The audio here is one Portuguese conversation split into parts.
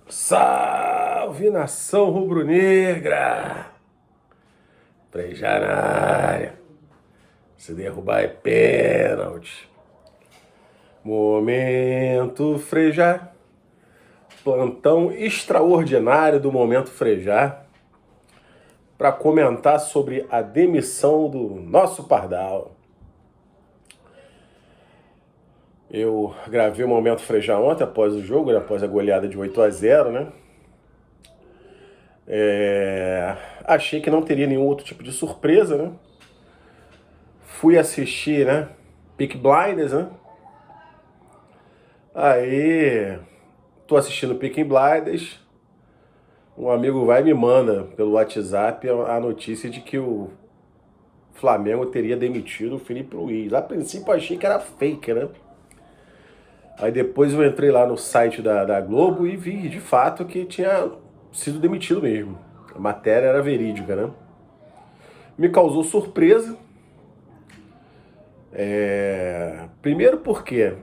Salve, nação rubro-negra! Frejá na área. Se derrubar é pênalti. Momento Frejá. Plantão extraordinário do Momento Frejá para comentar sobre a demissão do nosso Pardal. Eu gravei o Momento Frejá ontem, após o jogo, né, após a goleada de 8-0, né? Achei que não teria nenhum outro tipo de surpresa, né? Fui assistir, né? Peaky Blinders, né? Aí, tô assistindo Peaky Blinders, um amigo vai e me manda pelo WhatsApp a notícia de que o Flamengo teria demitido o Filipe Luís. A princípio eu achei que era fake, né? Aí depois eu entrei lá no site da Globo e vi de fato que tinha sido demitido mesmo. A matéria era verídica, né? Me causou surpresa. Primeiro porque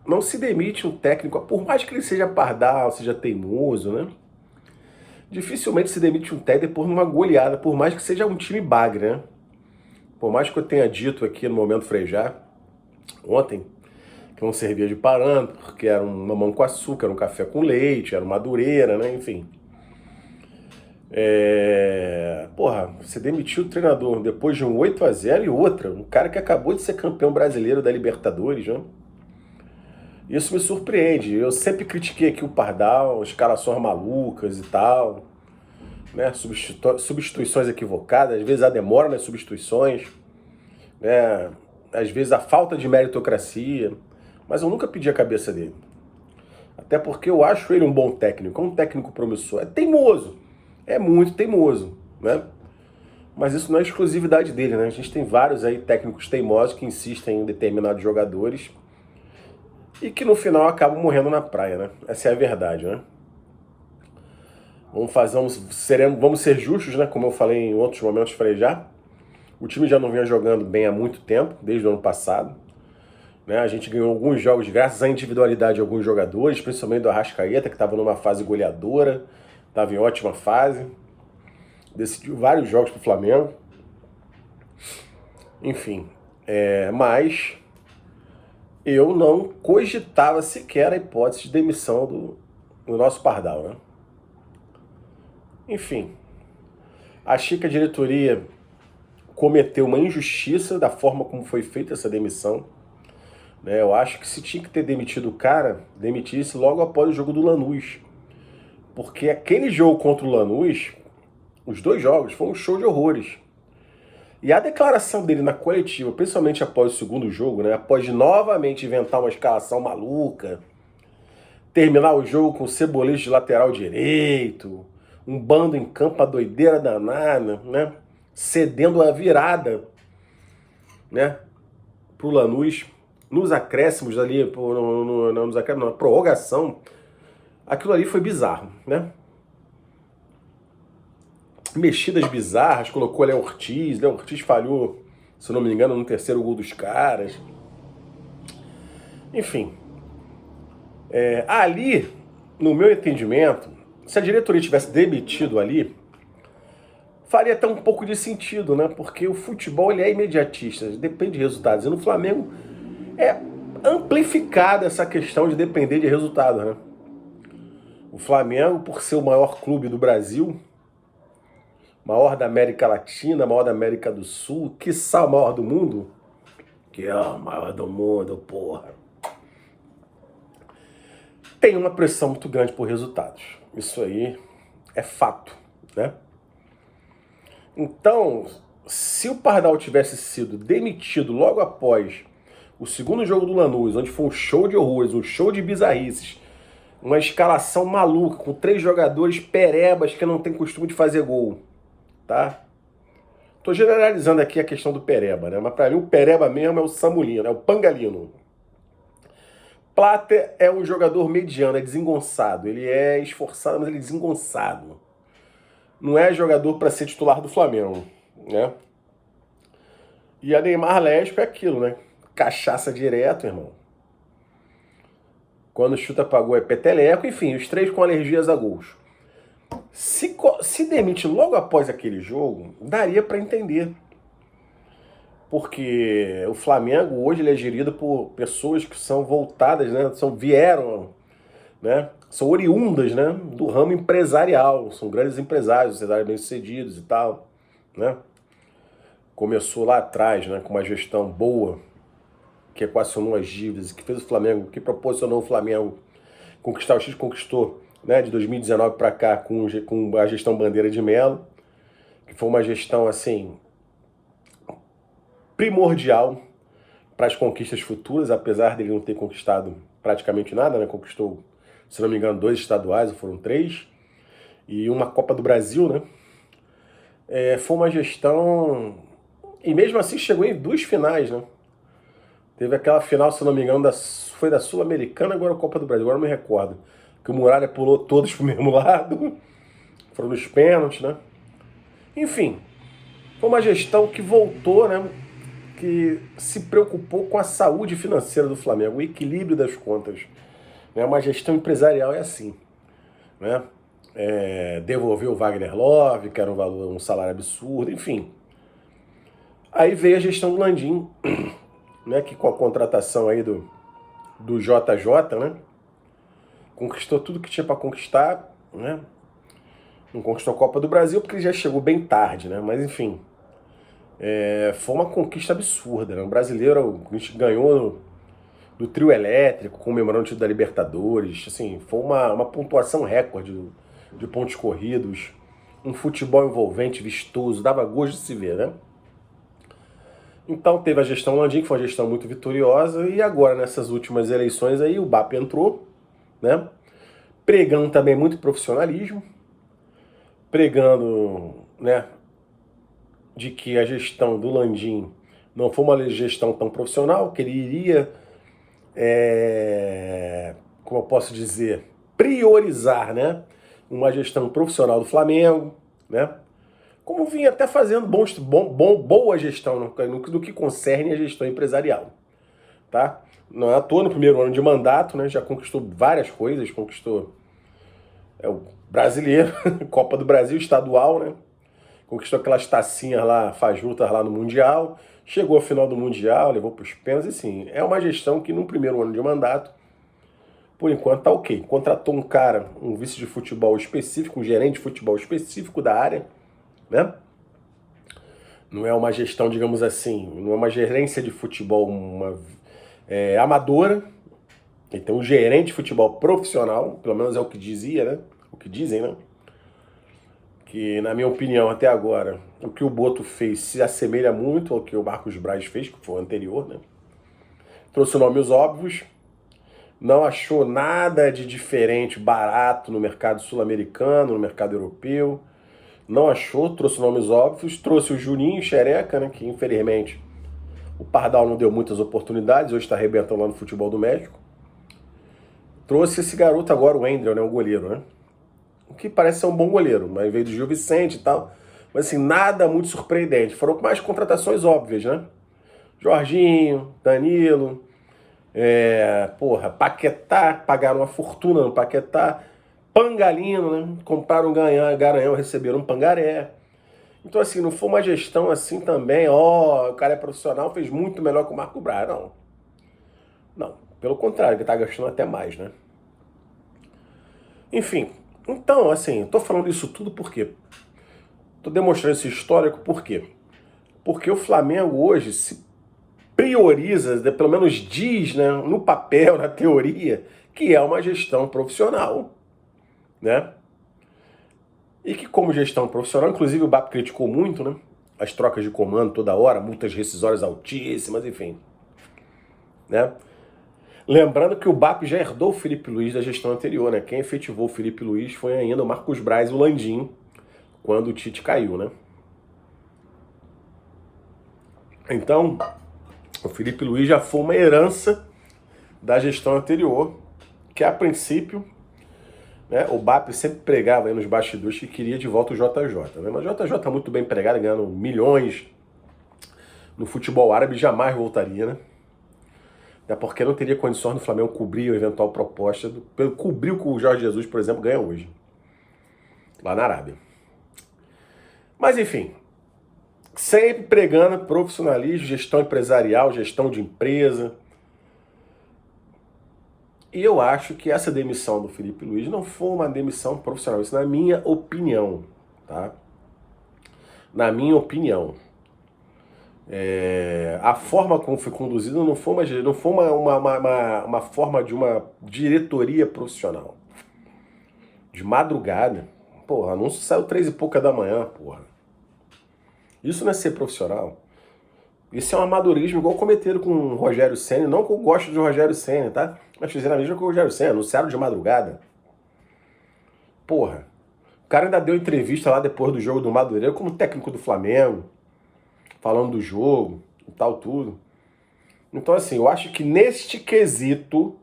não se demite um técnico, por mais que ele seja pardal, seja teimoso, né? Dificilmente se demite um técnico por uma goleada, por mais que seja um time bagre, né? Por mais que eu tenha dito aqui no Momento Frejá, ontem, que não servia de parâmetro, porque era um mamão com açúcar, era um café com leite, era uma madureira, né? Enfim. Porra, você demitiu o treinador depois de um 8-0 e outra, um cara que acabou de ser campeão brasileiro da Libertadores, né? Isso me surpreende. Eu sempre critiquei aqui o Pardal, escalações malucas e tal, né? Substituições equivocadas, às vezes a demora nas substituições, né? Às vezes a falta de meritocracia, mas eu nunca pedi a cabeça dele. Até porque eu acho ele um bom técnico, um técnico promissor. É teimoso, é muito teimoso, né? Mas isso não é exclusividade dele, né? A gente tem vários aí técnicos teimosos que insistem em determinados jogadores e que no final acabam morrendo na praia, né? Essa é a verdade, né? Vamos ser justos, né? Como eu falei em outros momentos, falei já. O time já não vinha jogando bem há muito tempo, desde o ano passado. Né? A gente ganhou alguns jogos graças à individualidade de alguns jogadores, principalmente do Arrascaeta, que estava numa fase goleadora, estava em ótima fase. Decidiu vários jogos para o Flamengo. Enfim, mas eu não cogitava sequer a hipótese de demissão do nosso Pardal, né? Enfim, achei que a diretoria cometeu uma injustiça da forma como foi feita essa demissão. Né? Eu acho que se tinha que ter demitido o cara, demitisse logo após o jogo do Lanús. Porque aquele jogo contra o Lanús, os dois jogos, foi um show de horrores. E a declaração dele na coletiva, principalmente após o segundo jogo, né, após de novamente inventar uma escalação maluca, terminar o jogo com o Cebolinha de lateral direito, um bando em campo, a doideira danada, né, cedendo a virada, né, pro Lanús, nos acréscimos ali, na prorrogação, aquilo ali foi bizarro, né? Mexidas bizarras, colocou Léo Ortiz falhou, se não me engano, no terceiro gol dos caras. Enfim, ali, no meu entendimento, se a diretoria tivesse demitido ali, faria até um pouco de sentido, né? Porque o futebol ele é imediatista, depende de resultados. E no Flamengo é amplificada essa questão de depender de resultados, né? O Flamengo, por ser o maior clube do Brasil, maior da América Latina, maior da América do Sul, quiçá o maior do mundo, que é o maior do mundo, porra, tem uma pressão muito grande por resultados. Isso aí é fato, né? Então, se o Pardal tivesse sido demitido logo após o segundo jogo do Lanús, onde foi um show de horrores, um show de bizarrices, uma escalação maluca, com 3 jogadores perebas que não tem costume de fazer gol, tá? Tô generalizando aqui a questão do pereba, né? Mas pra mim o pereba mesmo é o Samulino, é o Pangalino. Plata é um jogador mediano, é desengonçado. Ele é esforçado, mas ele é desengonçado. Não é jogador para ser titular do Flamengo, né? E a Neymar Lésbico é aquilo, né? Cachaça direto, irmão. Quando chuta pra gol é peteleco, enfim, os três com alergias a gols. Se demite logo após aquele jogo, daria para entender. Porque o Flamengo hoje ele é gerido por pessoas que são voltadas, né? Vieram, né? São oriundas, né? Do ramo empresarial, são grandes empresários, empresários bem-sucedidos e tal, né? Começou lá atrás, né? Com uma gestão boa, que equacionou as dívidas, que fez o Flamengo, que proporcionou o Flamengo conquistar o X, conquistou, né? De 2019 para cá com a gestão Bandeira de Melo, que foi uma gestão assim primordial para as conquistas futuras, apesar dele não ter conquistado praticamente nada, né? Conquistou, se não me engano, 2 estaduais, ou foram 3, e uma Copa do Brasil, né? Foi uma gestão... E mesmo assim chegou em 2 finais, né? Teve aquela final, se não me engano, foi da Sul-Americana, agora a Copa do Brasil, agora não me recordo. Que o Muralha pulou todos pro mesmo lado, foram nos pênaltis, né? Enfim, foi uma gestão que voltou, né? Que se preocupou com a saúde financeira do Flamengo, o equilíbrio das contas. Né? Uma gestão empresarial é assim. Né? Devolveu o Wagner Love, que era um salário absurdo, enfim. Aí veio a gestão do Landim, né? Que com a contratação aí do JJ, né? Conquistou tudo que tinha para conquistar, né? Não conquistou a Copa do Brasil porque ele já chegou bem tarde, né? Mas enfim, foi uma conquista absurda, né? O brasileiro, a gente ganhou do trio elétrico, comemorando o título da Libertadores, assim, foi uma pontuação recorde de pontos corridos, um futebol envolvente, vistoso, dava gosto de se ver, né? Então teve a gestão Landim, que foi uma gestão muito vitoriosa, e agora nessas últimas eleições aí o BAP entrou, né? Pregando também muito profissionalismo, pregando, né, de que a gestão do Landim não foi uma gestão tão profissional, que ele iria, como eu posso dizer, priorizar, né, uma gestão profissional do Flamengo, né, como vinha até fazendo boa gestão no que concerne a gestão empresarial, tá? Não é à toa, no primeiro ano de mandato, né, já conquistou várias coisas, conquistou o brasileiro, Copa do Brasil, estadual, né, conquistou aquelas tacinhas lá, fajutas lá no Mundial, chegou à final do Mundial, levou para os pênaltis, assim, é uma gestão que no primeiro ano de mandato, por enquanto tá ok. Contratou um cara, um vice de futebol específico, um gerente de futebol específico da área, né? Não é uma gestão, digamos assim, não é uma gerência de futebol amadora. Ele tem um gerente de futebol profissional, pelo menos é o que dizia, né? O que dizem, né? Que, na minha opinião, até agora, o que o Boto fez se assemelha muito ao que o Marcos Braz fez, que foi o anterior, né? Trouxe nomes óbvios, não achou nada de diferente, barato no mercado sul-americano, no mercado europeu, não achou, trouxe nomes óbvios, trouxe o Juninho Xereca, né, que infelizmente o Pardal não deu muitas oportunidades, hoje está arrebentando lá no futebol do México. Trouxe esse garoto agora, o Wendel, né, o goleiro, né? O que parece ser um bom goleiro, mas veio do Gil Vicente e tal. Mas assim, nada muito surpreendente. Foram mais contratações óbvias, né? Jorginho, Danilo, Paquetá, pagaram uma fortuna no Paquetá. Pangalino, né? Compraram um Garanhão, receberam um Pangaré. Então assim, não foi uma gestão assim também, o cara é profissional, fez muito melhor que o Marco Braz, não. Não, pelo contrário, ele tá gastando até mais, né? Enfim, então, assim, tô falando isso tudo por quê? Tô demonstrando esse histórico por quê? Porque o Flamengo hoje se prioriza, pelo menos diz, né, no papel, na teoria, que é uma gestão profissional, né? E que como gestão profissional, inclusive o BAP criticou muito, né? As trocas de comando toda hora, multas rescisórias altíssimas, enfim, né? Lembrando que o BAP já herdou o Felipe Luiz da gestão anterior, né? Quem efetivou o Felipe Luiz foi ainda o Marcos Braz e o Landim, quando o Tite caiu, né? Então, o Felipe Luiz já foi uma herança da gestão anterior, que a princípio, né, o BAP sempre pregava aí nos bastidores que queria de volta o JJ, né? Mas o JJ tá muito bem empregado, ganhando milhões no futebol árabe, jamais voltaria, né? É porque não teria condições do Flamengo cobrir a eventual proposta, cobrir o que o Jorge Jesus, por exemplo, ganha hoje, lá na Arábia. Mas enfim, sempre pregando profissionalismo, gestão empresarial, gestão de empresa. E eu acho que essa demissão do Felipe Luiz não foi uma demissão profissional, isso na minha opinião, tá? Na minha opinião. A forma como foi conduzida não foi uma forma de uma diretoria profissional. De madrugada. Porra, o anúncio saiu 3h pouca da manhã, porra. Isso não é ser profissional. Isso é um amadorismo igual cometeram com o Rogério Ceni. Não que eu gosto de Rogério Ceni, tá? Mas fizeram a mesma com o Rogério Ceni, anunciaram de madrugada. Porra. O cara ainda deu entrevista lá depois do jogo do Madureira como técnico do Flamengo, falando do jogo e tal, tudo. Então, assim, eu acho que neste quesito,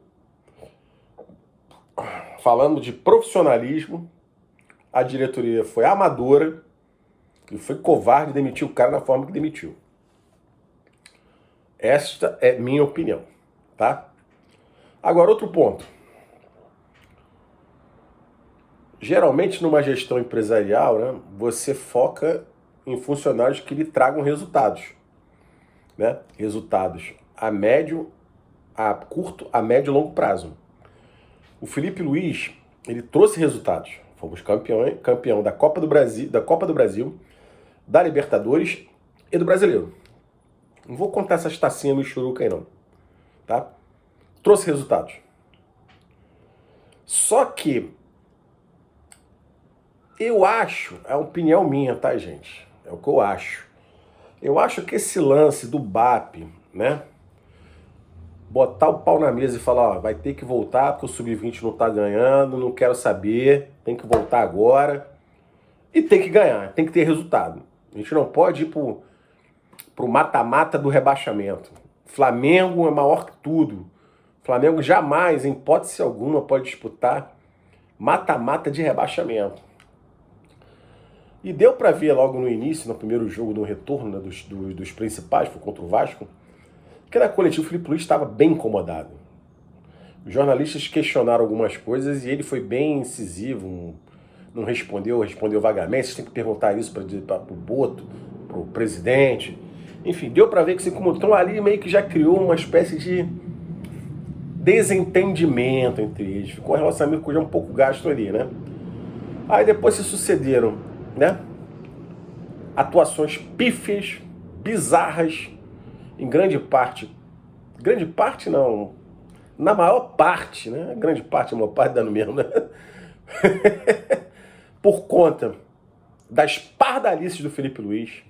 falando de profissionalismo, a diretoria foi amadora e foi covarde e demitiu o cara da forma que demitiu. Esta é minha opinião, tá? Agora, outro ponto. Geralmente, numa gestão empresarial, né, você foca em funcionários que lhe tragam resultados, né? Resultados a médio, a curto, a médio e longo prazo. O Felipe Luiz, ele trouxe resultados. Fomos campeão da Copa do Brasil, da Libertadores e do Brasileiro. Não vou contar essas tacinhas michuruca aí não, tá? Trouxe resultados. Só que eu acho, é a opinião minha, tá, gente? É o que eu acho. Eu acho que esse lance do BAP, né? Botar o pau na mesa e falar, ó, vai ter que voltar porque o Sub-20 não tá ganhando, não quero saber, tem que voltar agora. E tem que ganhar, tem que ter resultado. A gente não pode ir pro mata-mata do rebaixamento. Flamengo é maior que tudo. Flamengo jamais, em hipótese alguma, pode disputar mata-mata de rebaixamento. E deu para ver logo no início, no primeiro jogo, no retorno, né, dos principais, foi contra o Vasco, que na coletiva o Felipe Luiz estava bem incomodado. Os jornalistas questionaram algumas coisas e ele foi bem incisivo, não respondeu vagamente. Vocês têm que perguntar isso para o Boto, para o presidente. Enfim, deu para ver que se incomodou. Então ali meio que já criou uma espécie de desentendimento entre eles. Ficou um relacionamento já um pouco gasto ali, né? Aí depois se sucederam, né? Atuações pífias, bizarras, em grande parte não, na maior parte, né? Grande parte, a maior parte dando mesmo, né? Por conta das pardalices do Felipe Luiz,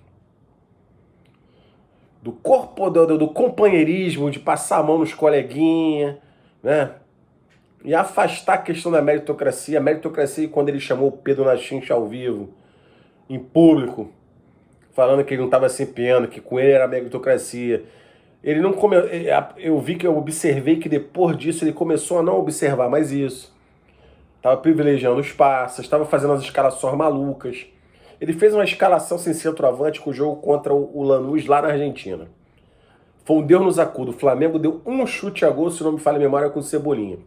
do companheirismo, de passar a mão nos coleguinhas, né? E afastar a questão da meritocracia. A meritocracia, quando ele chamou o Pedro Nachincha ao vivo, em público, falando que ele não estava se empenhando, que com ele era meritocracia. Ele não eu observei que depois disso ele começou a não observar mais isso. Estava privilegiando os passes, estava fazendo as escalações malucas. Ele fez uma escalação sem centroavante com o jogo contra o Lanús lá na Argentina. Foi um Deus nos acuda. O Flamengo deu um chute a gol, se não me falha a memória, com o Cebolinha.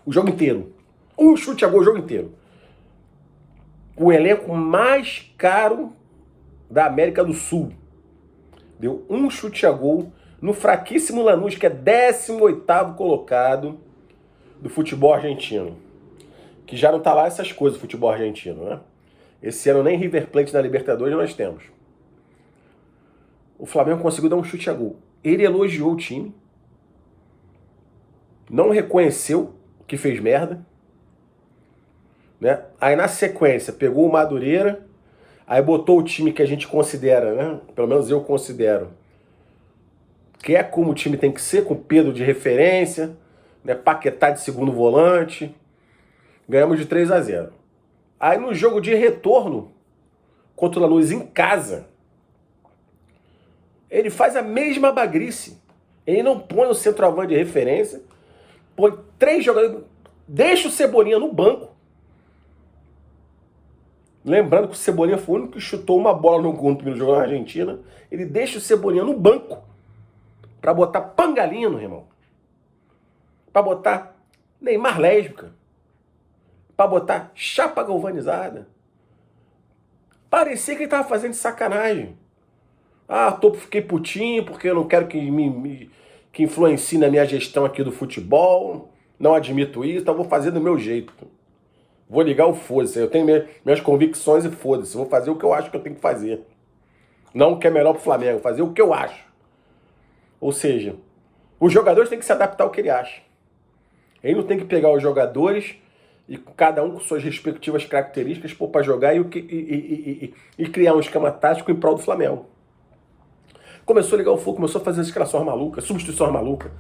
O jogo inteiro. Um chute a gol o jogo inteiro. O elenco mais caro da América do Sul. Deu um chute a gol no fraquíssimo Lanús, que é 18º colocado do futebol argentino. Que já não tá lá essas coisas do futebol argentino, né? Esse ano nem River Plate na Libertadores nós temos. O Flamengo conseguiu dar um chute a gol. Ele elogiou o time. Não reconheceu que fez merda. Né? Aí na sequência pegou o Madureira. Aí botou o time que a gente considera, né? Pelo menos eu considero, que é como o time tem que ser, com Pedro de referência, né? Paquetá de segundo volante. Ganhamos de 3-0. Aí no jogo de retorno, contra o Lanús em casa, ele faz a mesma bagrice. Ele não põe o centroavante de referência, põe 3 jogadores, deixa o Cebolinha no banco. Lembrando que o Cebolinha foi o único que chutou uma bola no gol no primeiro jogo na Argentina. Ele deixa o Cebolinha no banco. Pra botar Pangalino, irmão. Pra botar Neymar lésbica. Pra botar chapa galvanizada. Parecia que ele tava fazendo de sacanagem. Fiquei putinho porque eu não quero que influencie na minha gestão aqui do futebol. Não admito isso, então vou fazer do meu jeito. Vou ligar o foda-se. Eu tenho minhas convicções e foda-se. Vou fazer o que eu acho que eu tenho que fazer. Não o que é melhor pro Flamengo, fazer o que eu acho. Ou seja, os jogadores têm que se adaptar ao que ele acha. Ele não tem que pegar os jogadores e cada um com suas respectivas características pôr pra jogar e criar um esquema tático em prol do Flamengo. Começou a ligar o fogo, começou a fazer escalações malucas, substituições malucas.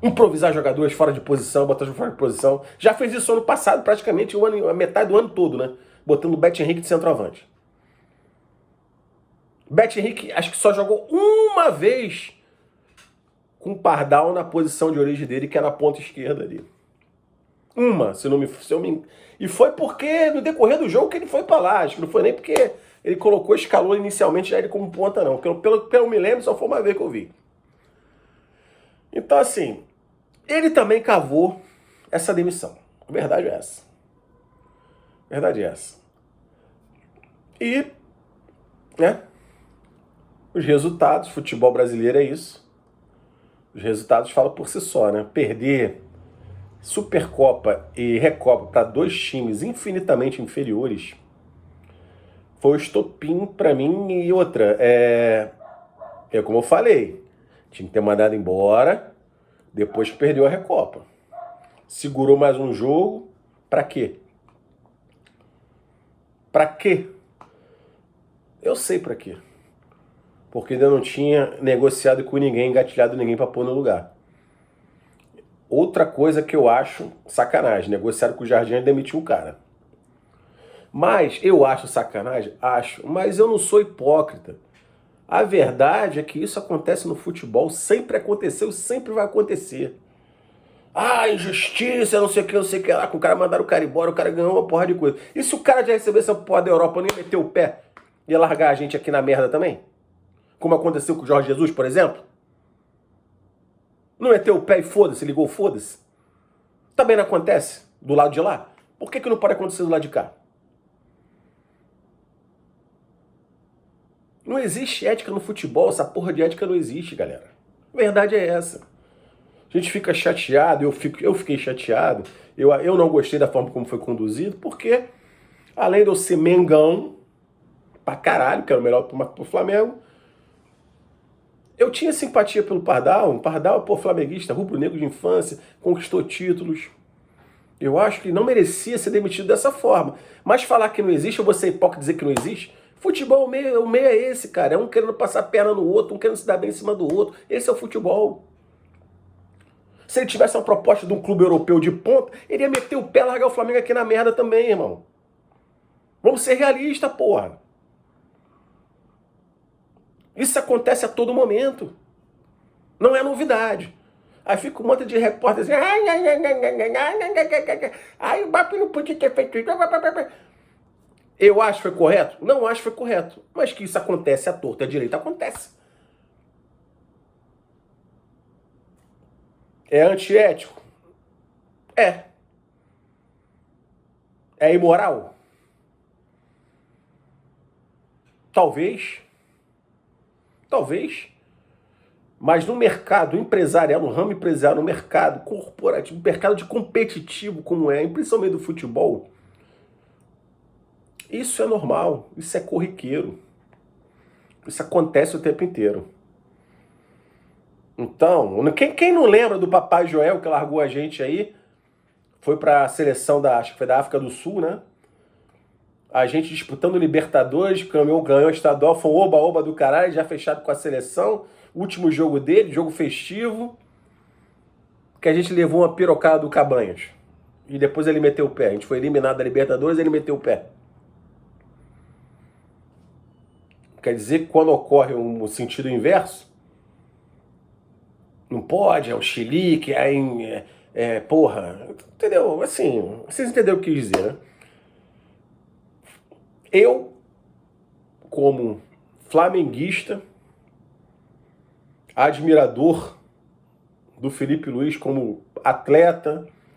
Improvisar jogadores fora de posição, botar jogadores fora de posição. Já fez isso ano passado, praticamente a metade do ano todo, né? Botando o Beto Henrique de centroavante. Beto Henrique acho que só jogou uma vez com o Pardal na posição de origem dele, que é na ponta esquerda ali. Uma, se eu me... E foi porque no decorrer do jogo que ele foi pra lá. Acho que não foi nem porque ele escalou inicialmente já ele como ponta, não. Pelo que eu me lembro, só foi uma vez que eu vi. Então, assim, ele também cavou essa demissão. A verdade é essa. A verdade é essa. E, né, os resultados, futebol brasileiro é isso. Os resultados falam por si só, né? Perder Supercopa e Recopa para dois times infinitamente inferiores foi o estopim para mim. E outra, como eu falei, tinha que ter mandado embora depois que perdeu a Recopa. Segurou mais um jogo, pra quê? Pra quê? Eu sei pra quê. Porque ainda não tinha negociado com ninguém, engatilhado ninguém pra pôr no lugar. Outra coisa que eu acho sacanagem, negociaram com o Jardim e demitiu o cara. Mas eu acho sacanagem? Acho, mas eu não sou hipócrita. A verdade é que isso acontece no futebol, sempre aconteceu, sempre vai acontecer. Injustiça, não sei o que lá, que o cara mandaram o cara embora, o cara ganhou uma porra de coisa. E se o cara já recebesse essa porra da Europa, não ia meter o pé e ia largar a gente aqui na merda também? Como aconteceu com o Jorge Jesus, por exemplo? Não meteu o pé e foda-se, ligou foda-se? Também não acontece do lado de lá? Por que não pode acontecer do lado de cá? Não existe ética no futebol, essa porra de ética não existe, galera. A verdade é essa. A gente fica chateado, eu fiquei chateado, eu não gostei da forma como foi conduzido, porque além de eu ser Mengão, pra caralho, que era o melhor pro Flamengo, eu tinha simpatia pelo Pardal. O Pardal, flamenguista, rubro-negro de infância, conquistou títulos. Eu acho que não merecia ser demitido dessa forma. Mas falar que não existe, ou você é hipócrita dizer que não existe, futebol, o meio é esse, cara. É um querendo passar perna no outro, um querendo se dar bem em cima do outro. Esse é o futebol. Se ele tivesse uma proposta de um clube europeu de ponta, ele ia meter o pé e largar o Flamengo aqui na merda também, irmão. Vamos ser realistas, porra. Isso acontece a todo momento. Não é novidade. Aí fica um monte de repórter assim, o Mbappé não podia ter feito isso. Eu acho que foi correto? Não acho que foi correto. Mas que isso acontece à torta e à direita, acontece. É antiético? É. É imoral? Talvez. Talvez. Mas no mercado empresarial, no ramo empresarial, no mercado corporativo, no mercado de competitivo como principalmente do futebol, isso é normal, isso é corriqueiro. Isso acontece o tempo inteiro. Então, quem não lembra do Papai Joel que largou a gente aí, foi para a seleção acho que foi da África do Sul, né? A gente disputando Libertadores, ganhou o estadual, foi um oba-oba do caralho, já fechado com a seleção. Último jogo dele, jogo festivo, que a gente levou uma pirocada do Cabanhas. E depois ele meteu o pé. A gente foi eliminado da Libertadores e ele meteu o pé. Quer dizer que quando ocorre um sentido inverso, não pode, é o chilique, porra, entendeu? Assim, vocês entenderam o que eu quis dizer, né? Eu, como flamenguista, admirador do Felipe Luiz como atleta,